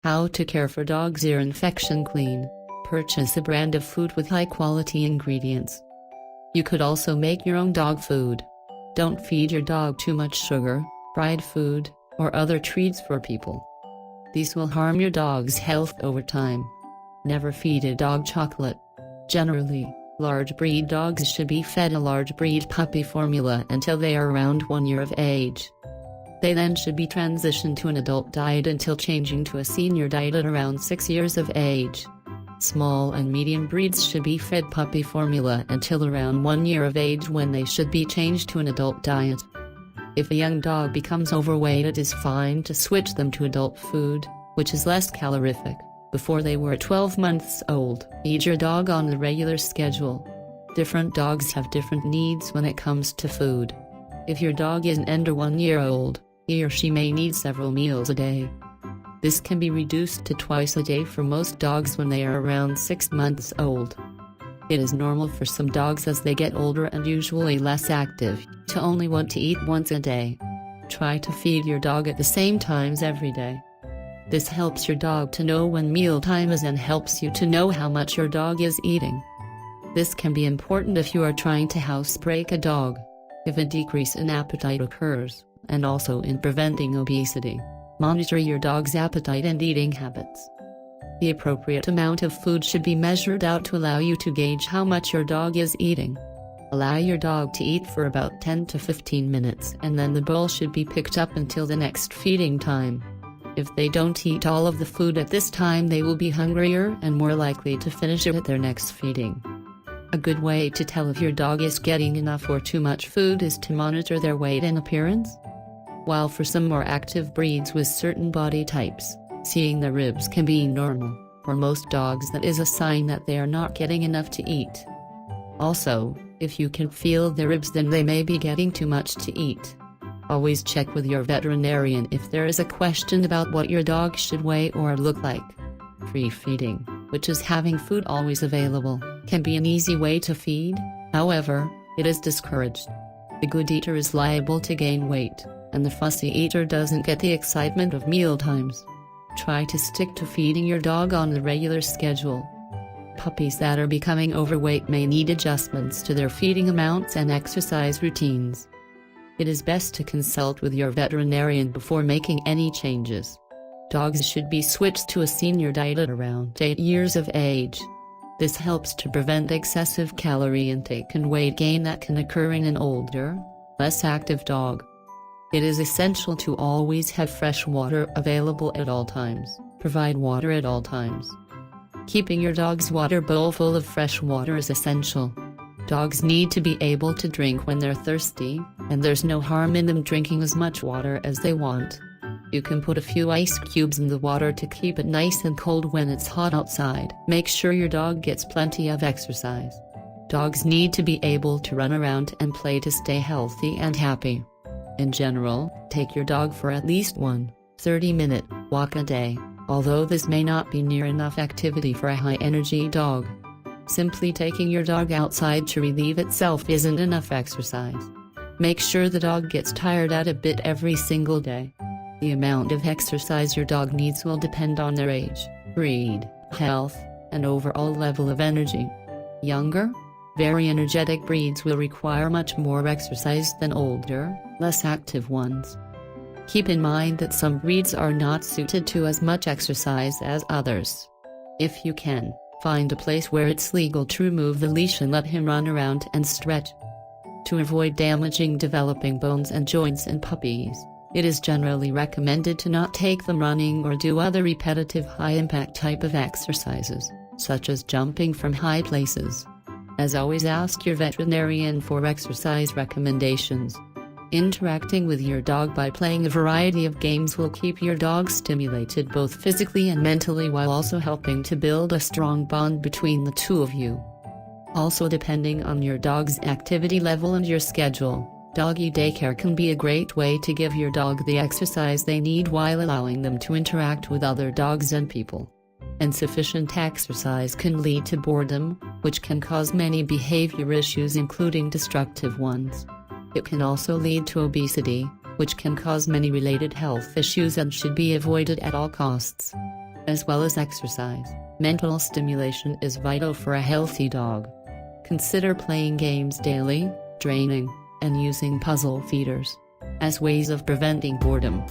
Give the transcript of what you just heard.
How to care for dog's ear infection clean. Purchase a brand of food with high-quality ingredients. You could also make your own dog food. Don't feed your dog too much sugar, fried food, or other treats for people. These will harm your dog's health over time. Never feed a dog chocolate. Generally, large breed dogs should be fed a large breed puppy formula until they are around 1 year of age. They then should be transitioned to an adult diet until changing to a senior diet at around 6 years of age. Small and medium breeds should be fed puppy formula until around 1 year of age, when they should be changed to an adult diet. If a young dog becomes overweight, it is fine to switch them to adult food, which is less calorific, before they were 12 months old. Feed your dog on a regular schedule. Different dogs have different needs when it comes to food. If your dog is under 1 year old, he or she may need several meals a day. This can be reduced to twice a day for most dogs when they are around 6 months old. It is normal for some dogs, as they get older and usually less active, to only want to eat once a day. Try to feed your dog at the same times every day. This helps your dog to know when meal time is and helps you to know how much your dog is eating. This can be important if you are trying to housebreak a dog, if a decrease in appetite occurs, and also in preventing obesity. Monitor your dog's appetite and eating habits. The appropriate amount of food should be measured out to allow you to gauge how much your dog is eating. Allow your dog to eat for about 10 to 15 minutes, and then the bowl should be picked up until the next feeding time. If they don't eat all of the food at this time, they will be hungrier and more likely to finish it at their next feeding. A good way to tell if your dog is getting enough or too much food is to monitor their weight and appearance. While for some more active breeds with certain body types, seeing the ribs can be normal, for most dogs that is a sign that they are not getting enough to eat. Also, if you can feel the ribs, then they may be getting too much to eat. Always check with your veterinarian if there is a question about what your dog should weigh or look like. Free feeding, which is having food always available, can be an easy way to feed. However, it is discouraged. The good eater is liable to gain weight, and the fussy eater doesn't get the excitement of meal times. Try to stick to feeding your dog on a regular schedule. Puppies that are becoming overweight may need adjustments to their feeding amounts and exercise routines. It is best to consult with your veterinarian before making any changes. Dogs should be switched to a senior diet at around 8 years of age. This helps to prevent excessive calorie intake and weight gain that can occur in an older, less active dog. It is essential to always have fresh water available at all times. Provide water at all times. Keeping your dog's water bowl full of fresh water is essential. Dogs need to be able to drink when they're thirsty, and there's no harm in them drinking as much water as they want. You can put a few ice cubes in the water to keep it nice and cold when it's hot outside. Make sure your dog gets plenty of exercise. Dogs need to be able to run around and play to stay healthy and happy. In general, take your dog for at least one 30-minute walk a day, although this may not be near enough activity for a high-energy dog. Simply taking your dog outside to relieve itself isn't enough exercise. Make sure the dog gets tired out a bit every single day. The amount of exercise your dog needs will depend on their age, breed, health, and overall level of energy. Younger, very energetic breeds will require much more exercise than older, less active ones. Keep in mind that some breeds are not suited to as much exercise as others. If you can, find a place where it's legal to remove the leash and let him run around and stretch. To avoid damaging developing bones and joints in puppies, it is generally recommended to not take them running or do other repetitive high-impact type of exercises, such as jumping from high places. As always, ask your veterinarian for exercise recommendations. Interacting with your dog by playing a variety of games will keep your dog stimulated both physically and mentally, while also helping to build a strong bond between the two of you. Also, depending on your dog's activity level and your schedule, doggy daycare can be a great way to give your dog the exercise they need while allowing them to interact with other dogs and people. Insufficient exercise can lead to boredom, which can cause many behavior issues including destructive ones. It can also lead to obesity, which can cause many related health issues and should be avoided at all costs. as well as exercise. Mental stimulation is vital for a healthy dog. Consider playing games daily, draining, and using puzzle feeders as ways of preventing boredom.